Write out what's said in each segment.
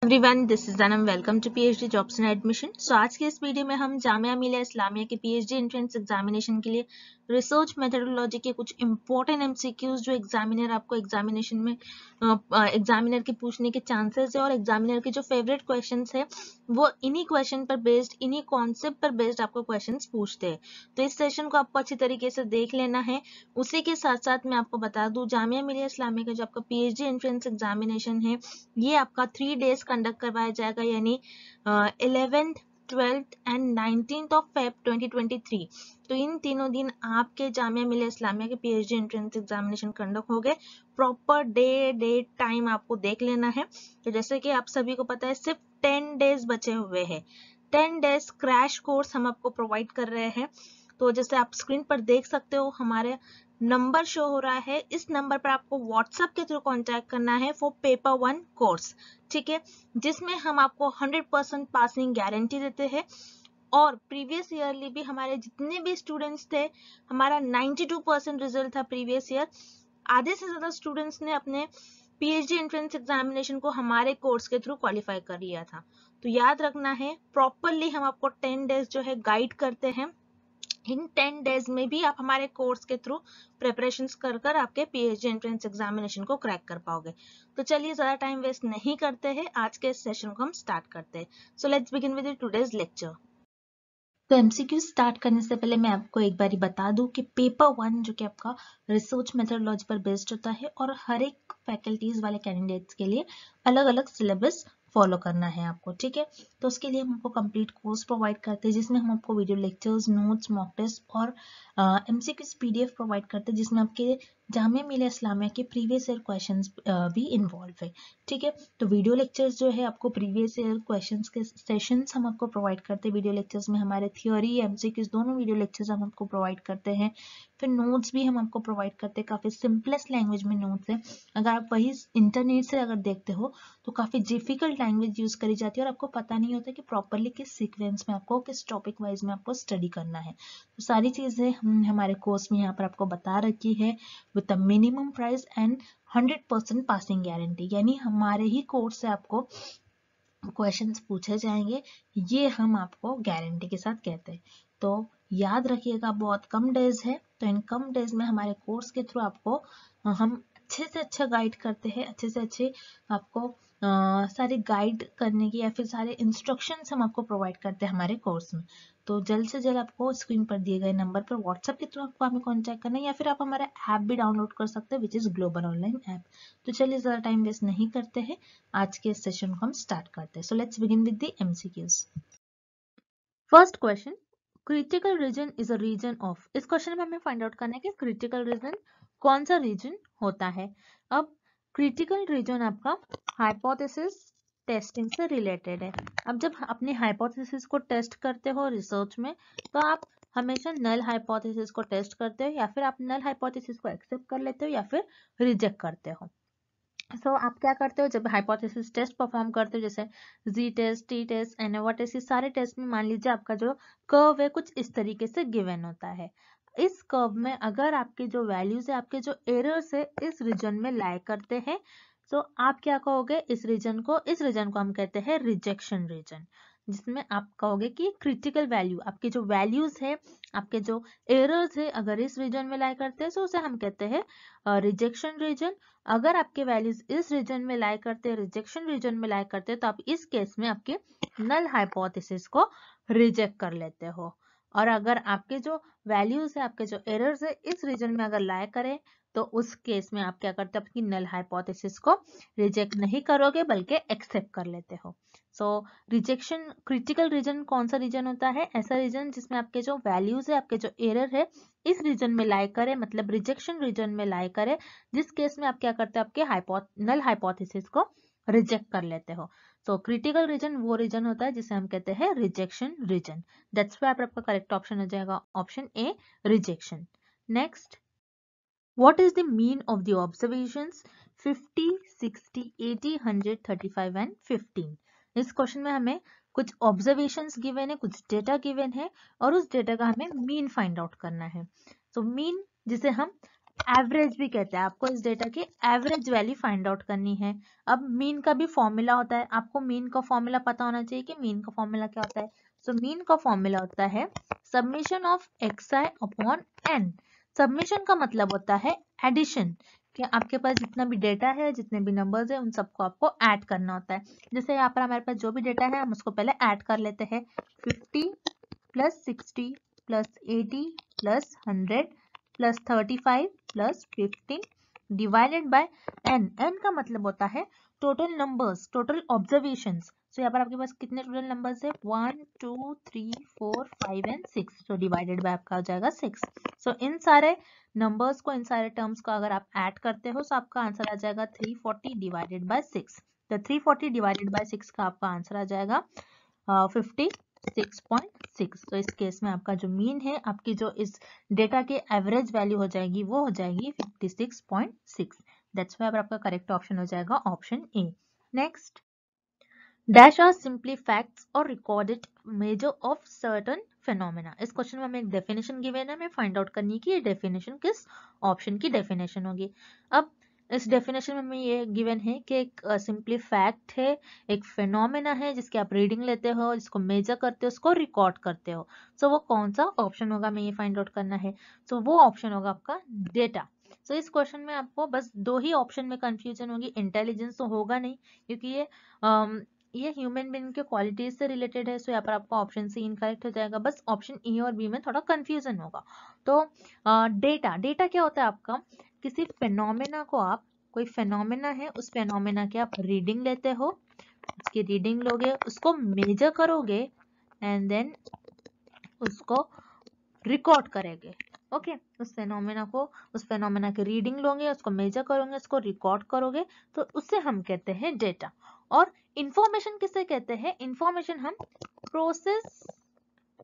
Everyone, this is Anam. Welcome to PhD jobs and admission. So आज के इस video में हम जामिया मिलिया इस्लामिया के पीएचडी एंट्रेंस एग्जामिनेशन के लिए रिसर्च मेथोडोलॉजी के कुछ इंपॉर्टेंट एमसीक्यूज जो एग्जामिनर आपको एग्जामिनेशन में एग्जामिनर के पूछने के चांसेस है और एग्जामिनर के जो फेवरेट क्वेश्चंस है वो इन्हीं क्वेश्चन पर बेस्ड, इन्हीं कॉन्सेप्ट पर बेस्ड आपको क्वेश्चंस पूछते हैं। तो इस सेशन को आपको अच्छी तरीके से देख लेना है। उसी के साथ साथ मैं आपको बता दूं, जामिया मिलिया इस्लामिया का जो आपका पीएचडी एंट्रेंस एग्जामिनेशन है ये आपका 3 डेज कंडक्ट करवाया जाएगा, यानी 11th, 12th and 19th of Feb 2023। तो इन तीनों दिन आपके जामिया मिलिया इस्लामिया के पीएचडी एंट्रेंस एग्जामिनेशन कंडक्ट हो गए। प्रॉपर डे, डेट, टाइम आपको देख लेना है। तो जैसे कि आप सभी को पता है सिर्फ 10 डेज बचे हुए हैं। 10 डेज क्रैश कोर्स हम आपको प्रोवाइड कर रहे हैं। तो जैसे आप स्क्रीन पर देख सकते हो हमारे नंबर शो हो रहा है, इस नंबर पर आपको व्हाट्सएप के थ्रू कांटेक्ट करना है फॉर पेपर 1 कोर्स, ठीक है, जिसमें हम आपको 100% पासिंग गारंटी देते हैं। और प्रीवियस ईयरली भी हमारे जितने भी स्टूडेंट्स थे, हमारा 92% रिजल्ट था प्रीवियस ईयर। आधे से ज्यादा स्टूडेंट्स ने अपने पीएचडी एंट्रेंस एग्जामिनेशन को हमारे कोर्स के थ्रू क्वालिफाई कर लिया था। तो याद रखना है, प्रॉपरली हम आपको 10 डेज जो है गाइड करते हैं। इन 10 डेज में भी आप हमारे कोर्स के थ्रू प्रिपरेशंस कर आपके पीएचडी एंट्रेंस एग्जामिनेशन को क्रैक कर पाओगे। तो चलिए ज्यादा टाइम वेस्ट नहीं करते हैं, आज के इस सेशन को हम स्टार्ट करते हैं। So let's begin with today's lecture. तो एमसीक्यू स्टार्ट करने से पहले मैं आपको एक बारी बता दूं कि पेपर 1 जो कि आपका रिसर्च मेथोडोलॉजी पर बेस्ड होता है और हर एक फैकल्टीज वाले कैंडिडेट्स के लिए अलग अलग सिलेबस फॉलो करना है आपको, ठीक है। तो उसके लिए हम आपको कंप्लीट कोर्स प्रोवाइड करते हैं जिसमें हम आपको video lectures, notes, mock test और एमसीक्यूज पीडीएफ प्रोवाइड करते हैं जिसमें आपके जामिया मिलिया इस्लामिया के प्रीवियस ईयर क्वेश्चंस भी इन्वॉल्व है, ठीक है। तो वीडियो लेक्चर्स जो है आपको प्रीवियस ईयर क्वेश्चंस के सेशंस हम आपको प्रोवाइड करते हैं। वीडियो लेक्चर्स में हमारे थियोरी, एमसीक्यूज दोनों वीडियो लेक्चर्स हम आपको प्रोवाइड करते हैं। फिर नोट्स भी हम आपको प्रोवाइड करते हैं, काफी सिंपलेस्ट लैंग्वेज में नोट्स है। अगर आप वही इंटरनेट से अगर देखते हो तो काफी डिफिकल्ट लैंग्वेज यूज करी जाती है और आपको पता नहीं होता कि प्रॉपरली किस सीक्वेंस में आपको, किस टॉपिक वाइज में आपको स्टडी करना है। तो सारी चीजें हम हमारे कोर्स में यहाँ पर आपको बता रखी है with a minimum price and 100% passing guarantee, यानी हमारे ही कोर्स से आपको क्वेश्चंस पूछे जाएंगे, ये हम आपको गारंटी के साथ कहते हैं। तो याद रखिएगा, बहुत कम डेज है, तो इन कम डेज में हमारे कोर्स के थ्रू आपको हम अच्छे से अच्छा गाइड करते हैं, अच्छे से अच्छे आपको सारे गाइड करने की या फिर सारे इंस्ट्रक्शंस हम आपको प्रोवाइड करते हैं हमारे कोर्स में। तो जल्द से जल्द आपको स्क्रीन पर दिए गए नंबर पर व्हाट्सएप के थ्रू आपको हमें कांटेक्ट करना है या फिर आप हमारा ऐप भी डाउनलोड कर सकते हैं which is global online app. तो चलिए ज्यादा टाइम वेस्ट नहीं करते हैं, आज के सेशन को हम स्टार्ट करते हैं। So let's begin with the MCQs. First question, critical reason is a reason of. इस क्वेश्चन में हमें फाइंड आउट करना है कि क्रिटिकल रीजन कौन सा रीजन होता है। अब क्रिटिकल रीजन आपका हाइपोथेसिस टेस्टिंग से रिलेटेड है। अब जब अपने हाइपोथेसिस को टेस्ट करते हो रिसर्च में, तो आप हमेशा नल हाइपोथेसिस को टेस्ट करते हो या फिर आप नल हाइपोथेसिस को एक्सेप्ट कर लेते हो या फिर रिजेक्ट करते हो। सो आप क्या करते हो जब हाइपोथेसिस टेस्ट परफॉर्म करते हो, जैसे Z test, T test, ANOVA test, इस सारे टेस्ट में मान लीजिए आपका जो कर्व है कुछ इस तरीके से गिवन होता है। इस कर्व में अगर आपके जो वैल्यूज है, आपके जो एरर्स है इस रीजन में लाई करते हैं, तो आप क्या कहोगे, इस रीजन को हम कहते हैं रिजेक्शन रीजन, जिसमें आप कहोगे कि क्रिटिकल वैल्यू, आपके जो वैल्यूज है, आपके जो एरर्स है अगर इस रीजन में लाई करते हैं तो उसे हम कहते हैं रिजेक्शन रीजन। अगर आपके वैल्यूज इस रीजन में लाई करते हैं, रिजेक्शन रीजन में लाई करते हैं, तो आप इस केस में आपके नल हाइपोथेसिस को रिजेक्ट कर लेते हो। और अगर आपके जो वैल्यूज है, आपके जो एरर्स है इस रीजन में अगर लाई करें, तो उस केस में आप क्या करते हो, अपनी नल हाइपोथेसिस को रिजेक्ट नहीं करोगे बल्कि एक्सेप्ट कर लेते हो। सो रिजेक्शन, क्रिटिकल रीजन कौन सा रीजन होता है, ऐसा रीजन जिसमें आपके जो वैल्यूज है, आपके जो एरर है इस रीजन में लाई करे, मतलब रिजेक्शन रीजन में लाई करे, जिस केस में आप क्या करते हो, आपके नल हाइपोथेसिस को रिजेक्ट कर लेते हो। सो क्रिटिकल रीजन वो रीजन होता है जिसे हम कहते हैं रिजेक्शन रीजन। दैट्स व्हाई आपका करेक्ट ऑप्शन हो जाएगा option A, rejection. Next, what is the mean of the observations 50, 60, 80, 100, 35 and 15। इस क्वेश्चन में हमें कुछ ऑब्जर्वेशंस गिवन है, कुछ डेटा गिवन है और उस डेटा का हमें मीन फाइंड आउट करना है। सो मीन जिसे हम एवरेज भी कहते हैं, आपको इस डेटा की एवरेज वैल्यू फाइंड आउट करनी है। अब मीन का भी फॉर्मूला होता है, आपको मीन का फॉर्मूला पता होना चाहिए कि मीन का फॉर्मूला क्या होता है। सो मीन का फॉर्मूला होता है submission of xi upon n। Submission का मतलब होता है एडिशन, कि आपके पास जितना भी डेटा है, जितने भी नंबर्स है, उन सबको आपको ऐड करना होता है। जैसे यहाँ पर हमारे पास जो भी डेटा है हम उसको पहले ऐड कर लेते हैं। 50 plus 60 plus 80 plus 100 plus 35 plus 15 divided by n। n का मतलब होता है टोटल नंबर्स, टोटल ऑब्जर्वेशंस। सो यहाँ पर आपके पास कितने टोटल नंबर्स है, 1 2 3 4 5 एंड 6। सो डिवाइडेड बाय आपका हो जाएगा 6। सो इन सारे नंबर्स को, इन सारे टर्म्स को अगर आप ऐड करते हो तो आपका आंसर आ जाएगा 340 डिवाइडेड बाय 6। तो 340 डिवाइडेड बाय 6 का आपका आंसर आ जाएगा 56.6। तो इस केस में आपका जो मीन है, आपकी जो इस डेटा की एवरेज वैल्यू हो जाएगी वो हो जाएगी 56.6। दैट्स व्हाई आपका करेक्ट ऑप्शन हो जाएगा option A. Next, dash are simply facts और recorded measure of certain phenomena. इस क्वेश्चन में हमें एक डेफिनेशन गिवन है, हमें फाइंड आउट करनी है कि ये डेफिनेशन किस ऑप्शन की डेफिनेशन होगी। अब इस डेफिनेशन में हमें ये गिवन है कि एक सिंपली फैक्ट है, एक फेनोमेना है जिसकी आप रीडिंग लेते हो, जिसको मेजर करते हो, उसको रिकॉर्ड करते हो। सो वो कौन सा ऑप्शन होगा, हमें ये फाइंड आउट करना है। सो वो ऑप्शन होगा आपका डेटा। सो इस क्वेश्चन में आपको बस दो ही ऑप्शन में कंफ्यूजन होगी, इंटेलिजेंस तो होगा नहीं, क्योंकि ये ह्यूमन बीइंग के क्वालिटीज से रिलेटेड है। सो यहाँ पर आपका ऑप्शन सी इनकरेक्ट हो जाएगा, बस ऑप्शन ई और बी में थोड़ा कंफ्यूजन होगा। तो डेटा, डेटा क्या होता है आपका, किसी फेनोमेना को आप, कोई फेनोमेना है, उस फेनोमेना की आप रीडिंग लेते हो, उसकी रीडिंग लोगे, उसको मेजर करोगे एंड देन उसको रिकॉर्ड करेंगे। ओके, उस फेनोमेना की रीडिंग लोगे, उसको मेजर करोगे, उसको रिकॉर्ड करोगे, तो उससे हम कहते हैं डेटा। और इंफॉर्मेशन किसे कहते हैं, इंफॉर्मेशन हम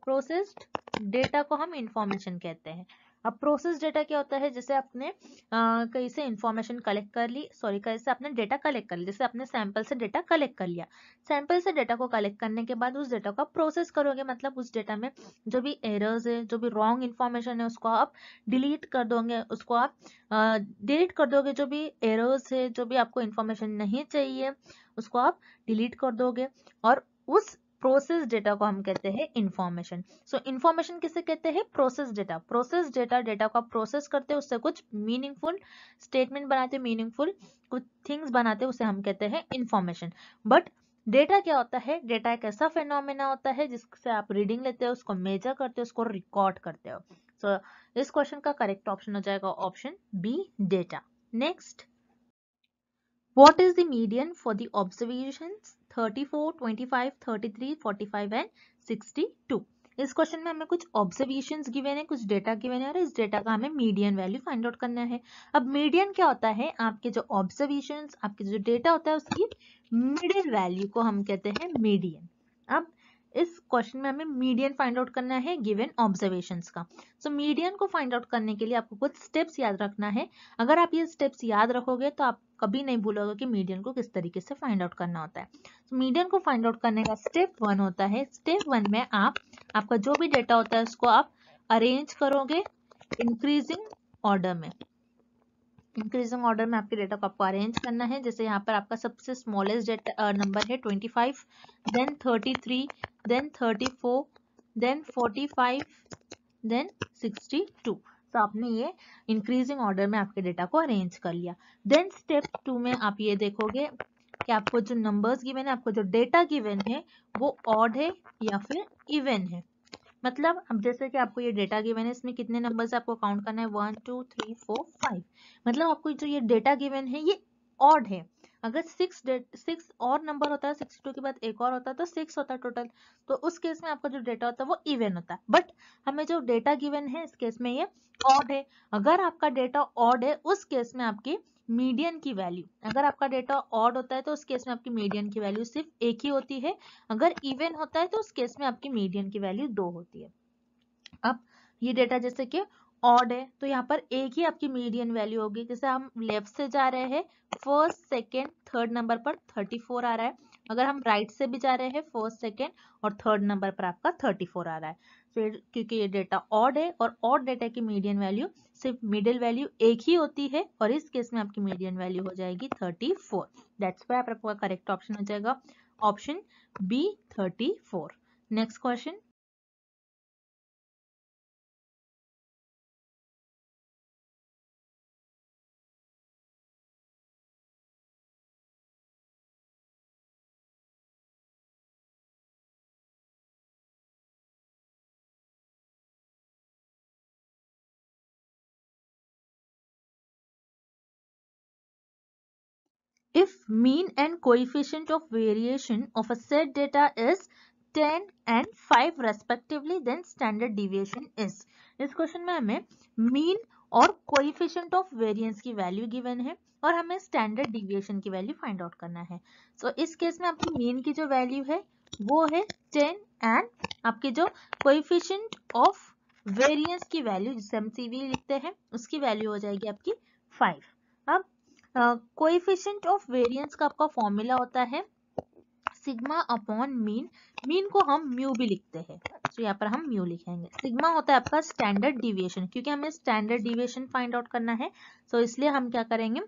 प्रोसेस्ड डेटा को हम इंफॉर्मेशन कहते हैं। अब प्रोसेस डेटा क्या होता है, जैसे आपने कहीं से इंफॉर्मेशन कलेक्ट कर ली, सॉरी कहीं से आपने डेटा कलेक्ट कर लिया, जैसे आपने सैंपल से डेटा कलेक्ट कर लिया, सैंपल से डेटा को कलेक्ट करने के बाद उस डेटा को आप प्रोसेस करोगे, मतलब उस डेटा में जो भी एरर्स है, जो भी रॉन्ग इंफॉर्मेशन है, उसको आप डिलीट कर दोगे, उसको आप डिलीट कर दोगे, जो भी एरर्स है, जो भी आपको इंफॉर्मेशन नहीं चाहिए, उसको आप डिलीट कर दोगे, और उस प्रोसेस डेटा को हम कहते हैं इंफॉर्मेशन। सो इंफॉर्मेशन किसे कहते हैं, process data. Process data, data को आप प्रोसेस करते हैं, उससे कुछ मीनिंगफुल स्टेटमेंट बनाते हैं, मीनिंगफुल कुछ थिंग्स बनाते हैं, उसे हम कहते हैं इंफॉर्मेशन। बट डेटा क्या होता है, डेटा एक ऐसा फेनोमेना होता है जिससे आप रीडिंग लेते हो, उसको मेजर करते हो, उसको रिकॉर्ड करते हो। सो इस क्वेश्चन का करेक्ट ऑप्शन हो जाएगा option B, data. Next, what is the median for the observations 34, 25, 33, 45 and 62? इस क्वेश्चन में हमें कुछ ऑब्जर्वेशंस गिवन है, कुछ डेटा गिवन है, और इस डेटा का हमें मीडियन वैल्यू फाइंड आउट करना है। अब मीडियन क्या होता है, आपके जो ऑब्जर्वेशंस, आपके जो डेटा होता है, उसकी मिडिल वैल्यू को हम कहते हैं मीडियन। अब इस क्वेश्चन में हमें मीडियन फाइंड आउट करना है गिवन ऑब्जर्वेशंस का। सो मीडियन को फाइंड आउट करने के लिए आपको कुछ स्टेप्स याद रखना है। अगर आप ये स्टेप्स याद रखोगे तो आप कभी नहीं भूलोगे कि मीडियन को किस तरीके से फाइंड आउट करना होता है। तो मीडियन को फाइंड आउट करने का स्टेप 1 होता है। स्टेप 1 में आपका जो भी डेटा होता है उसको आप अरेंज करोगे इंक्रीजिंग ऑर्डर में। इंक्रीजिंग ऑर्डर में आपके डेटा को आपको अरेंज करना है। जैसे यहाँ पर आपका सबसे स्मॉलेस्ट डेटा नंबर है 25, देन 33, देन 34, देन 45, देन 62। तो आपने ये इंक्रीजिंग ऑर्डर में आपके डेटा को अरेंज कर लिया। देन स्टेप 2 में आप ये देखोगे कि आपको जो नंबर्स गिवन है, आपको जो डेटा गिवन है वो ऑड है या फिर इवन है। मतलब अब जैसे कि आपको ये डेटा गिवन है, इसमें कितने नंबर्स आपको काउंट करना है, 1 2 3 4 5। मतलब आपको जो ये डेटा गिवन है ये ऑड है। अगर 6 और नंबर होता है, 62 के बाद एक और होता है तो 6 होता है टोटल, तो उस केस में आपका जो डेटा होता है वो इवन होता है। बट हमें जो डेटा गिवन है इस केस में ये ऑड है। अगर आपका डेटा ऑड है उस केस में आपकी मीडियन की वैल्यू, अगर आपका डेटा ऑड होता है तो उस केस में आपकी मीडियन की वैल्यू सिर्फ एक ही होती है। अगर इवन होता है तो उस केस में आपकी मीडियन की वैल्यू 2 होती है। अब ये डेटा जैसे कि ऑड है तो यहाँ पर एक ही आपकी मीडियन वैल्यू होगी। जैसे हम लेफ्ट से जा रहे हैं, फर्स्ट सेकेंड थर्ड नंबर पर 34 आ रहा है। अगर हम राइट से भी जा रहे हैं, फर्स्ट सेकेंड और थर्ड नंबर पर आपका 34 आ रहा है। फिर क्योंकि ये डेटा ऑड है और ऑड डेटा की मीडियन वैल्यू सिर्फ मिडिल वैल्यू एक ही होती है और इस केस में आपकी मीडियन वैल्यू हो जाएगी 34। दैट्स व्हाई आपका करेक्ट ऑप्शन हो जाएगा option B 34। Next question, if mean and coefficient of variation of a set data is 10 and 5 respectively, then standard deviation is। इस क्वेश्चन में हमें मीन और कोएफिशिएंट ऑफ वेरिएंस की वैल्यू गिवन है और हमें स्टैंडर्ड डिविएशन की वैल्यू फाइंड आउट करना है। सो इस केस में आपकी मीन की जो वैल्यू है वो है 10 एंड आपकी जो कोएफिशिएंट ऑफ वेरिएंस की वैल्यू जिसे हम CV लिखते हैं उसकी वैल्यू हो जाएगी आपकी 5। अब कोएफिशिएंट ऑफ वेरिएंस का आपका फॉर्मूला होता है सिग्मा अपॉन मीन। मीन को हम म्यू भी लिखते हैं, तो यहाँ पर हम म्यू लिखेंगे। सिग्मा होता है आपका स्टैंडर्ड डिविएशन, क्योंकि हमें स्टैंडर्ड डिविएशन फाइंड आउट करना है, तो इसलिए हम क्या करेंगे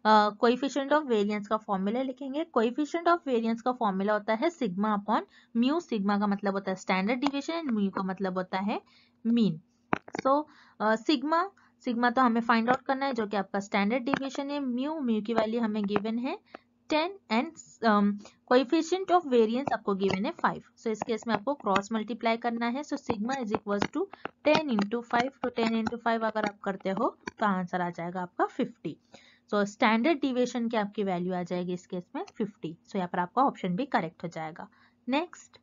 कोएफिशिएंट ऑफ वेरिएंस का फॉर्मूला लिखेंगे। कोएफिशिएंट ऑफ वेरिएंस का फॉर्मूला होता है सिग्मा अपॉन म्यू। सिग्मा का मतलब होता है स्टैंडर्ड डिविएशन एंड म्यू का मतलब होता है मीन। सो सिग्मा तो हमें फाइंड आउट करना है जो कि आपका स्टैंडर्ड डिविएशन है। म्यू की वैल्यू हमें गिवन है 10 एंड कोएफिशिएंट ऑफ वेरिएंस आपको गिवन है 5। सो इस केस में आपको क्रॉस मल्टीप्लाई करना है। So sigma is equal to 10 into 5। तो 10 इंटू 5 अगर आप करते हो तो आंसर आ जाएगा आपका 50। सो स्टैंडर्ड डिविएशन की आपकी वैल्यू आ जाएगी इस केस में 50। सो यहाँ पर आपका ऑप्शन भी करेक्ट हो जाएगा। Next,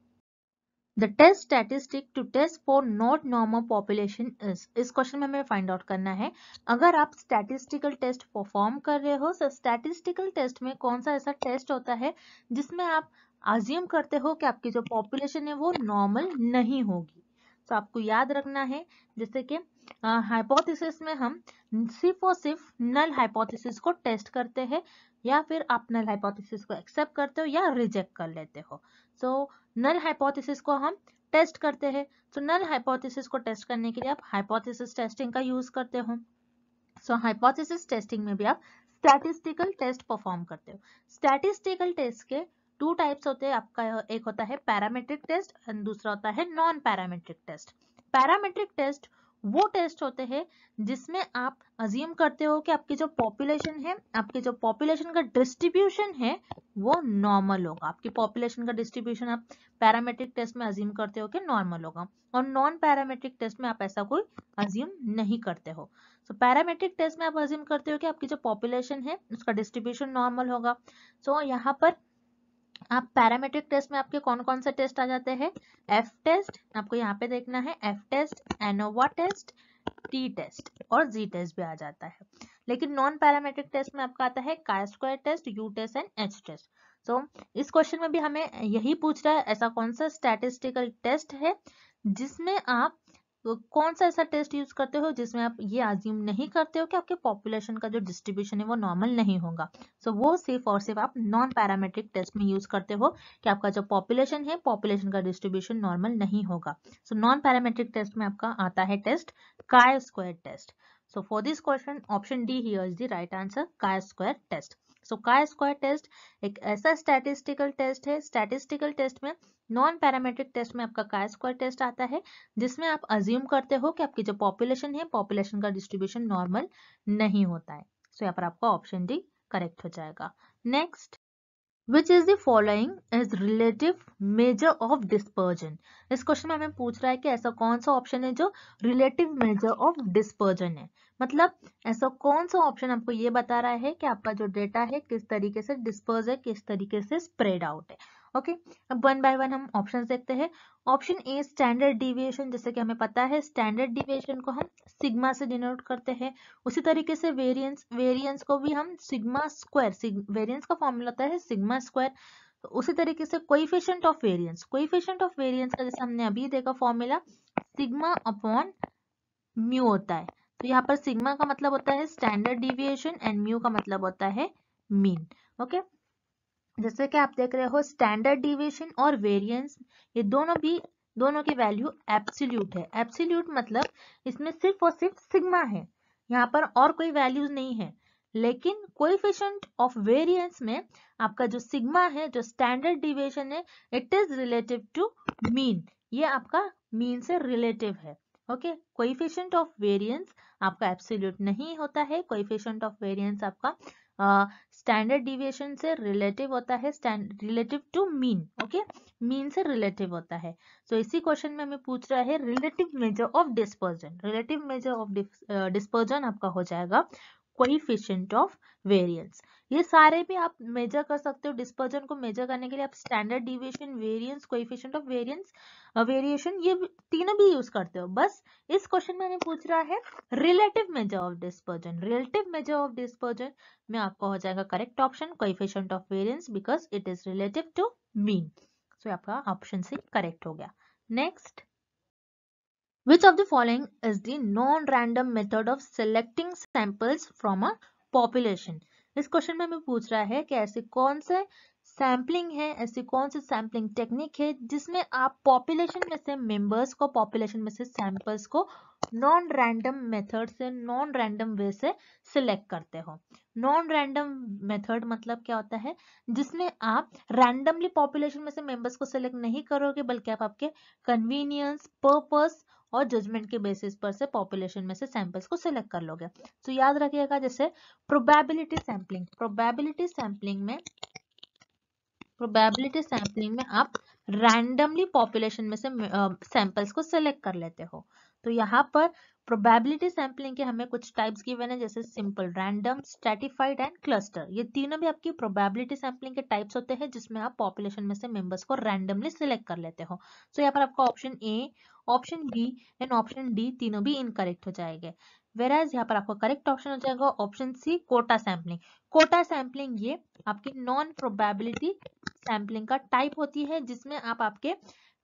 The test statistic to test for not normal population is। इस क्वेश्चन में हमें फाइंड आउट करना है अगर आप स्टैटिस्टिकल टेस्ट परफॉर्म कर रहे हो तो स्टैटिस्टिकल टेस्ट में कौन सा ऐसा टेस्ट होता है जिसमें आप अज्यूम करते हो कि आपकी जो पॉपुलेशन है वो नॉर्मल नहीं होगी। तो आपको याद रखना है जैसे कि हाइपोथेसिस में हम सिर्फ और सिर्फ नल हाइपोथेसिस को टेस्ट करते हैं या फिर आप नल हाइपोथेसिस को एक्सेप्ट करते हो या रिजेक्ट कर लेते हो। सो नल हाइपोथेसिस को हम टेस्ट करते हैं, तो नल हाइपोथेसिस को टेस्ट करने के लिए आप हाइपोथेसिस टेस्टिंग का यूज करते हो। सो हाइपोथेसिस टेस्टिंग में भी आप स्टैटिस्टिकल टेस्ट परफॉर्म करते हो। स्टैटिस्टिकल टेस्ट के 2 टाइप्स होते हैं आपका, एक होता है पैरामेट्रिक टेस्ट एंड दूसरा होता है non parametric test. Parametric test वो टेस्ट होते हैं जिसमें आप अज्यूम करते हो कि आपकी जो पॉपुलेशन है, आपकी जो पॉपुलेशन का डिस्ट्रीब्यूशन है वो नॉर्मल होगा। आपकी पॉपुलेशन का डिस्ट्रीब्यूशन आप पैरामेट्रिक टेस्ट में अज्यूम करते हो कि नॉर्मल होगा और नॉन पैरामेट्रिक टेस्ट में आप ऐसा कोई अज्यूम नहीं करते हो। सो पैरामेट्रिक टेस्ट में आप अज्यूम करते हो कि आपकी जो पॉपुलेशन है उसका डिस्ट्रीब्यूशन नॉर्मल होगा। सो यहाँ पर आप पैरामेट्रिक टेस्ट में आपके कौन कौन से टेस्ट आ जाते हैं, एफ टेस्ट आपको यहाँ पे देखना है, F test, ANOVA test, T test और जी टेस्ट भी आ जाता है। लेकिन नॉन पैरामेट्रिक टेस्ट में आपका आता है chi square test, U test and H test. So इस क्वेश्चन में भी हमें यही पूछ रहा है ऐसा कौन सा स्टैटिस्टिकल टेस्ट है जिसमें आप कौन सा ऐसा टेस्ट यूज करते हो जिसमें आप ये अज्यूम नहीं करते हो कि आपके पॉपुलेशन का जो डिस्ट्रीब्यूशन है वो नॉर्मल नहीं होगा। सो वो सिर्फ और सिर्फ आप नॉन पैरामेट्रिक टेस्ट में यूज करते हो कि आपका जो पॉपुलेशन है, पॉपुलेशन का डिस्ट्रीब्यूशन नॉर्मल नहीं होगा। सो नॉन पैरामेट्रिक टेस्ट में आपका आता है test chi square test. So for this question option D here is the right answer, chi square test. So chi square test एक ऐसा स्टैटिस्टिकल टेस्ट है, स्टैटिस्टिकल टेस्ट में नॉन पैरामेट्रिक टेस्ट में आपका काई स्क्वायर टेस्ट आता है जिसमें आप अज्यूम करते हो कि आपकी जो पॉपुलेशन है, पॉपुलेशन का डिस्ट्रीब्यूशन नॉर्मल नहीं होता है। सो यहाँ पर आपका ऑप्शन डी करेक्ट हो जाएगा। Next, Which is the following is relative measure of dispersion। इस क्वेश्चन में हमें पूछ रहा है कि ऐसा कौन सा ऑप्शन है जो रिलेटिव मेजर ऑफ डिस्पर्जन है। मतलब ऐसा कौन सा ऑप्शन आपको ये बता रहा है कि आपका जो डेटा है किस तरीके से डिस्पर्स है, किस तरीके से स्प्रेड आउट है। ओके, अब वन बाय वन हम ऑप्शन देखते हैं। ऑप्शन ए स्टैंडर्ड डिविएशन, जैसे कि हमें पता है स्टैंडर्ड डिविएशन को हम सिग्मा से डिनोट करते हैं। उसी तरीके से वेरिएंस को भी हम सिग्मा स्क्वायर, वेरिएंस का फॉर्मूला होता है सिग्मा स्क्वायर। तो उसी तरीके से कोएफिशिएंट ऑफ वेरिएंस का जैसे हमने अभी देखा फॉर्मूला सिग्मा अपॉन म्यू होता है। तो यहाँ पर सिग्मा का मतलब होता है स्टैंडर्ड डिविएशन एंड म्यू का मतलब होता है मीन। ओके, जैसे कि आप देख रहे हो स्टैंडर्ड डिविएशन और वेरिएंस ये दोनों भी दोनों की वैल्यू एब्सोल्यूट है। एब्सोल्यूट मतलब इसमें सिर्फ और सिर्फ सिग्मा है, यहाँ पर और कोई वैल्यूज नहीं है। लेकिन कोएफिशिएंट ऑफ वेरिएंस में आपका जो सिग्मा है, जो स्टैंडर्ड डिविएशन है, it is relative to mean, ये आपका मीन से रिलेटिव है। ओके, कोएफिशिएंट ऑफ वेरिएंस आपका एब्सोल्यूट नहीं होता है, कोएफिशिएंट ऑफ वेरिएंस आपका स्टैंडर्ड डिविएशन से रिलेटिव होता है, relative to mean. Okay, mean से रिलेटिव होता है। तो इसी क्वेश्चन में हमें पूछ रहा है relative measure of dispersion. Relative measure of dispersion आपका हो जाएगा कोएफिशिएंट ऑफ वेरिएंस। ये सारे भी आप मेजर कर सकते हो। डिस्पर्जन को मेजर करने के लिए आप standard deviation, variance, coefficient of variance, variation, ये तीनों भी यूज करते हो। बस इस क्वेश्चन में हमें पूछ रहा है relative measure of dispersion. Relative measure of dispersion में आपका हो जाएगा correct option coefficient of variance, because it is relative to mean. So आपका ऑप्शन सी करेक्ट हो गया। Next, which of the following is the non-random method of selecting samples from a population? इस question में हमें पूछ रहा है कि ऐसे कौन से सैम्पलिंग है, ऐसी कौन सी सैम्पलिंग टेक्निक है जिसमें आप पॉपुलेशन में से मेंबर्स को, पॉपुलेशन में से सैंपल्स को नॉन रैंडम मेथड से, नॉन रैंडम वे से सिलेक्ट करते हो। नॉन रैंडम मेथड मतलब क्या होता है, जिसमें आप रैंडमली पॉपुलेशन में से मेंबर्स को सिलेक्ट नहीं करोगे, बल्कि आप आपके कन्वीनियंस, पर्पस और जजमेंट के बेसिस पर से पॉपुलेशन में से सैंपल्स को सिलेक्ट कर लोगे। तो याद रखिएगा, जैसे प्रोबेबिलिटी सैंपलिंग, प्रोबेबिलिटी सैंपलिंग में आप रैंडमली पॉपुलेशन में से सैंपल्स को सिलेक्ट कर लेते हो। तो यहाँ पर प्रोबेबिलिटी सैंपलिंग के हमें कुछ टाइप्स गिवन है, जैसे simple, random, stratified and cluster. ये तीनों भी आपकी प्रोबेबिलिटी सैंपलिंग के टाइप्स होते हैं, जिसमें आप पॉपुलेशन में से मेंबर्स को रैंडमली सिलेक्ट कर लेते हो। तो यहाँ पर आपका option A, option B and option D तीनों भी इनकरेक्ट हो जाएंगे। वेराज यहाँ पर आपका करेक्ट ऑप्शन हो जाएगा option C, quota sampling. Quota sampling ये आपकी नॉन प्रोबेबिलिटी सैंपलिंग का टाइप होती है, जिसमें आप आपके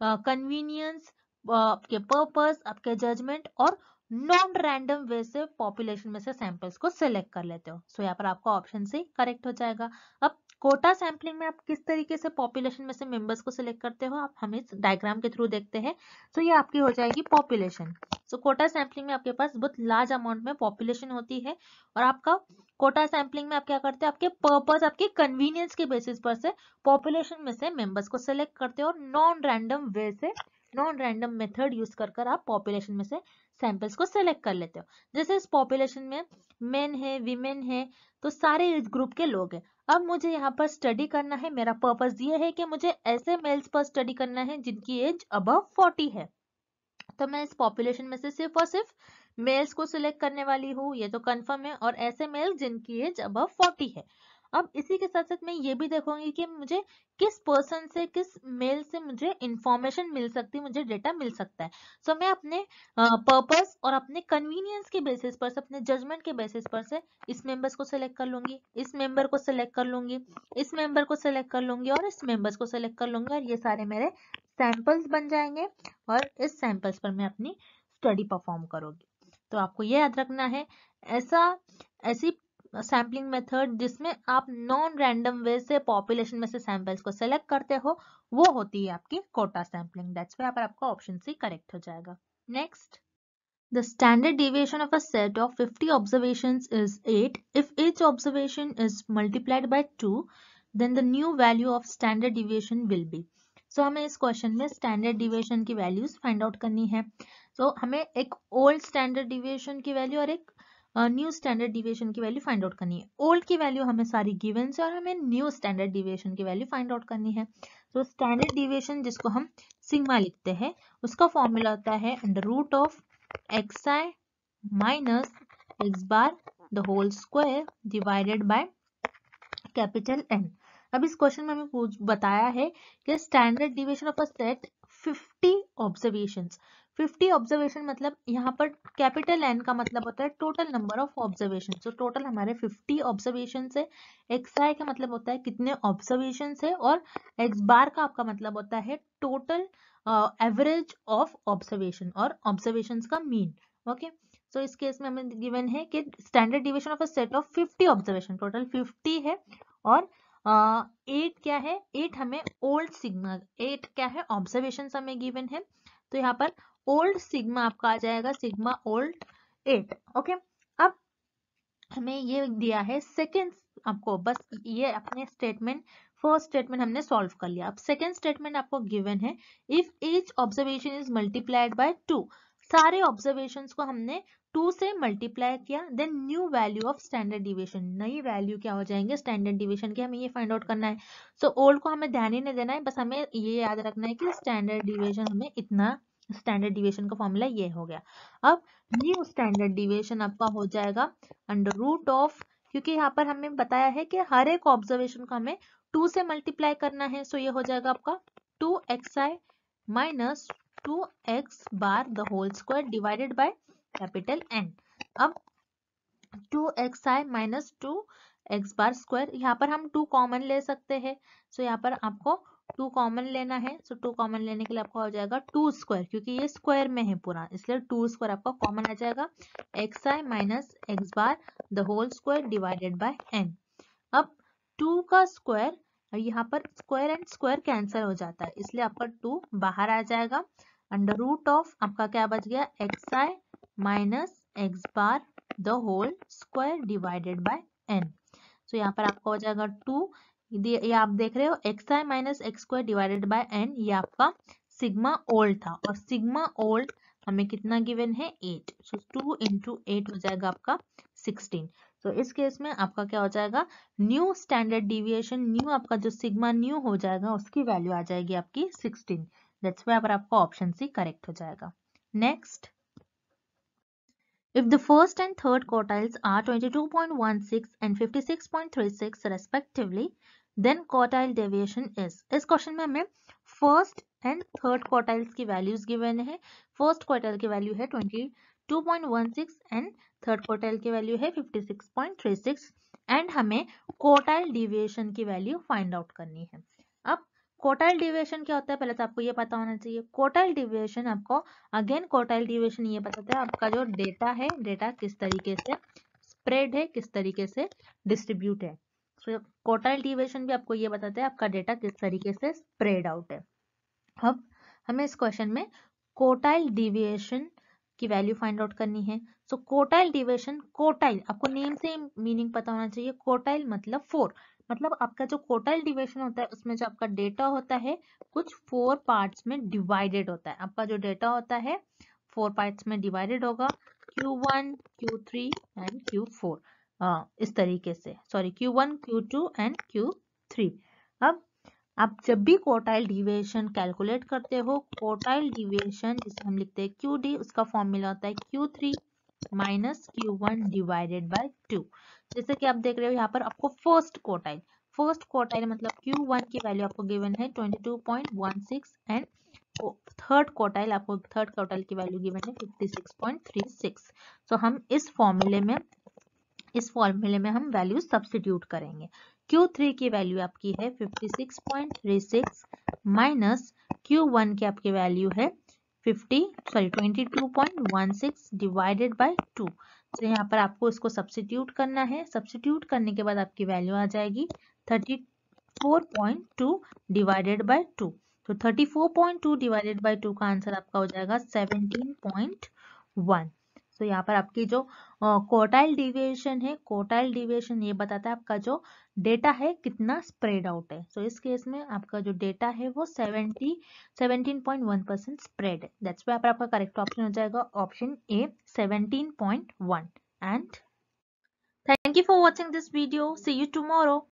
कन्वीनियंस, आपके पर्पस, आपके जजमेंट और नॉन रैंडम वे से पॉपुलेशन में से सैंपल्स को सिलेक्ट कर लेते हो। सो यहाँ पर आपका ऑप्शन से करेक्ट हो जाएगा। अब कोटा सैंपलिंग में आप किस तरीके से पॉपुलेशन में से मेंबर्स को सिलेक्ट करते हो, आप हमें डायग्राम के थ्रू देखते हैं। तो ये आपकी हो जाएगी पॉपुलेशन। सो कोटा सैंपलिंग में आपके पास बहुत लार्ज अमाउंट में पॉपुलेशन होती है, और आपका कोटा सैंपलिंग में आप क्या करते हैं, आपके पर्पस, आपके कन्वीनियंस के बेसिस पर से पॉपुलेशन में से मेंबर्स को सिलेक्ट करते हो, और नॉन रैंडम वे से, नॉन रैंडम मेथड यूज कर आप पॉपुलेशन में से सैंपल्स को सिलेक्ट कर लेते हो। जैसे इस पॉपुलेशन में मेन है, वीमेन है, तो सारे एज ग्रुप के लोग हैं। अब मुझे यहाँ पर स्टडी करना है, मेरा पर्पस ये है कि मुझे ऐसे मेल्स पर स्टडी करना है जिनकी एज अबव 40 है। तो मैं इस पॉपुलेशन में से सिर्फ और सिर्फ मेल्स को सिलेक्ट करने वाली हूँ, ये तो कंफर्म है, और ऐसे मेल जिनकी एज अबव 40 है। अब इसी के साथ साथ मैं ये भी देखूंगी कि मुझे किस पर्सन से, किस मेल से मुझे इंफॉर्मेशन मिल सकती है, मुझे डेटा मिल सकता है। सो मैं अपने पर्पस और अपने कन्वीनियंस के बेसिस पर से, अपने जजमेंट के बेसिस पर से इस मेंबर्स को सिलेक्ट कर लूंगी, इस मेंबर को सिलेक्ट कर लूंगी, इस मेंबर को सिलेक्ट कर लूंगी, और इस मेंबर्स को सिलेक्ट कर लूंगी, और ये सारे मेरे सैंपल्स बन जाएंगे, और इस सैंपल्स पर मैं अपनी स्टडी परफॉर्म करूंगी। तो आपको ये याद रखना है, ऐसी सैम्पलिंग मेथड जिसमें आप नॉन रैंडम वे से पॉपुलेशन में से सैंपल्स को सिलेक्ट करते हो, वो होती है आपकी कोटा सैम्पलिंग। दैट्स व्हाई पर आपका ऑप्शन सी करेक्ट हो जाएगा। Next, the standard deviation of a set of 50 observations is 8. If each observation is multiplied by 2, then the new value of standard deviation will be. So हमें इस question में standard deviation की values find out करनी है। तो हमें एक old standard deviation की वैल्यू और एक न्यू स्टैंडर्ड डिविएशन की वैल्यू फाइंड आउट करनी है। ओल्ड की वैल्यू हमें सारी गिवन है, और हमें न्यू स्टैंडर्ड डिविएशन की वैल्यू फाइंड आउट करनी है। तो स्टैंडर्ड डिविएशन, जिसको हम सिग्मा लिखते हैं, उसका फॉर्मूला होता है under root of xi minus x bar the whole square divided by capital N। अब इस क्वेश्चन में हमें बताया है कि standard deviation of a set 50 observations. 50 observation मतलब यहाँ पर कैपिटल N का मतलब होता है टोटल नंबर ऑफ ऑब्जर्वेशन। तो टोटल हमारे 50 ऑब्जर्वेशन है। xi का मतलब होता है कितने ऑब्जर्वेशन है, और x बार का आपका मतलब होता है टोटल एवरेज ऑफ ऑब्जर्वेशन, और ऑब्जर्वेशंस का मीन। ओके, सो इस केस में हमें गिवन है कि standard deviation of a set of 50 observation, total 50 है, और 8 क्या है, 8 हमें ओल्ड सिग्मा, 8 क्या है ऑब्जर्वेशन हमें गिवन है, तो यहाँ पर ओल्ड सिग्मा आपका आ जाएगा सिग्मा ओल्ड 8। ओके, अब हमें ये दिया है सेकेंड, आपको बस ये अपने स्टेटमेंट, फर्स्ट स्टेटमेंट हमने सॉल्व कर लिया। अब सेकेंड स्टेटमेंट आपको गिवन है, if each observation is multiplied by 2, सारे ऑब्जर्वेशंस को हमने 2 से मल्टीप्लाई किया, then new value of standard deviation, नई वैल्यू क्या हो जाएंगे स्टैंडर्ड डिविएशन के, हमें ये फाइंड आउट करना है। सो ओल्ड को हमें ध्यान ही नहीं देना है, बस हमें ये याद रखना है कि स्टैंडर्ड डिविएशन हमें इतना, स्टैंडर्ड डिविएशन का फॉर्मूला ये हो गया। अब न्यू स्टैंडर्ड डिविएशन आपका हो जाएगा अंडर रूट ऑफ, क्योंकि यहाँ पर हमें बताया है कि हर एक ऑब्जर्वेशन को हमें 2 से मल्टीप्लाई करना है, सो ये हो जाएगा आपका 2xi minus 2x bar the whole square divided by capital N। अब 2xi minus 2x bar square, यहाँ पर हम 2 कॉमन ले सकते हैं, सो यहाँ पर आपको 2 कॉमन लेना है, सो 2 कॉमन लेने के लिए आपको हो जाएगा 2 स्क्वायर, क्योंकि ये स्क्वायर में है पूरा, इसलिए 2 स्क्वायर आपका कॉमन आ जाएगा, xi minus x bar the whole square divided by n। अब 2 का स्क्वायर, यहाँ पर स्क्वायर एंड स्क्वायर कैंसिल हो जाता है, इसलिए आपका 2 बाहर आ जाएगा, अंडर रूट ऑफ आपका क्या बच गया xi minus x bar the whole square divided by n। So यहाँ पर आपका हो जाएगा 2, ये आप देख रहे हो xi minus x square divided by n, ये आपका सिग्मा ओल्ड था, और सिग्मा ओल्ड हमें कितना गिवन है 8, सो 2 इंटू 8 हो जाएगा आपका 16। तो इस केस में आपका क्या हो जाएगा न्यू स्टैंडर्ड डिविएशन, न्यू आपका जो सिग्मा न्यू हो जाएगा उसकी वैल्यू आ जाएगी आपकी 16, दैट्स व्हाई पर आपका ऑप्शन सी करेक्ट हो जाएगा। Next, if the first and third quartiles are 22.16 and 56.36 respectively, then quartile deviation is, इस क्वेश्चन में हमें फर्स्ट एंड थर्ड क्वार्टाइल्स की वैल्यूज गिवन है, फर्स्ट क्वार्टाइल की वैल्यू है 22.16 एंड थर्ड क्वार्टाइल की वैल्यू है 56.36 एंड हमें क्वार्टाइल डिविएशन की वैल्यू फाइंड आउट करनी है। अब क्वार्टाइल डिविएशन क्या होता है पहले तो आपको ये पता होना चाहिए। क्वार्टाइल डिविएशन आपको, अगेन क्वार्टाइल डिविएशन ये बताता है आपका जो डेटा है, डेटा किस तरीके से स्प्रेड है, किस तरीके से डिस्ट्रीब्यूट है। सो क्वार्टाइल डिविएशन भी आपको ये बताता है आपका डेटा किस तरीके से स्प्रेड आउट है। अब हमें इस क्वेश्चन में क्वार्टाइल डिविएशन की वैल्यू फाइंड आउट करनी है। सो क्वार्टाइल डिविएशन, क्वार्टाइल आपको नेम से मीनिंग पता होना चाहिए, क्वार्टाइल मतलब 4, मतलब आपका जो क्वार्टाइल डिविएशन होता है उसमें जो आपका डेटा होता है कुछ 4 पार्ट्स में डिवाइडेड होता है, आपका जो डेटा होता है 4 पार्ट्स में डिवाइडेड होगा, Q1, Q3 एंड Q4, इस तरीके से, sorry Q1, Q2 and Q3। अब आप जब भी क्वार्टाइल डिविएशन कैलकुलेट करते हो, क्वार्टाइल डिविएशन जिसे हम लिखते हैं QD, उसका फॉर्मूला होता है Q3 minus Q1 divided by 2। जैसे कि आप देख रहे हो यहाँ पर आपको फर्स्ट क्वार्टाइल मतलब Q1 की वैल्यू आपको गिवन है 22.16 एंड थर्ड क्वार्टाइल की वैल्यू गिवन है 56.36। सो हम इस फॉर्मूले में हम वैल्यू सब्स्टिट्यूट करेंगे। Q3 की वैल्यू आपकी है 56.36 माइनस Q1 की आपकी वैल्यू है 22.16 डिवाइडेड बाय 2। तो यहाँ पर आपको इसको सब्स्टिट्यूट करना है, सब्स्टिट्यूट करने के बाद आपकी वैल्यू आ जाएगी 34.2 डिवाइडेड बाय 2। तो 34.2 डिवाइडेड बाय 2 का आंसर आपका हो जाएगा 17.1। तो यहाँ पर आपकी जो क्वार्टाइल डिविएशन है, क्वार्टाइल डिविएशन ये बताता है आपका जो डेटा है कितना स्प्रेड आउट है। सो इस केस में आपका जो डेटा है वो 17.1% स्प्रेड है, दैट्स व्हाई आपका करेक्ट ऑप्शन हो जाएगा option A 17.1। And thank you for watching this video, see you tomorrow.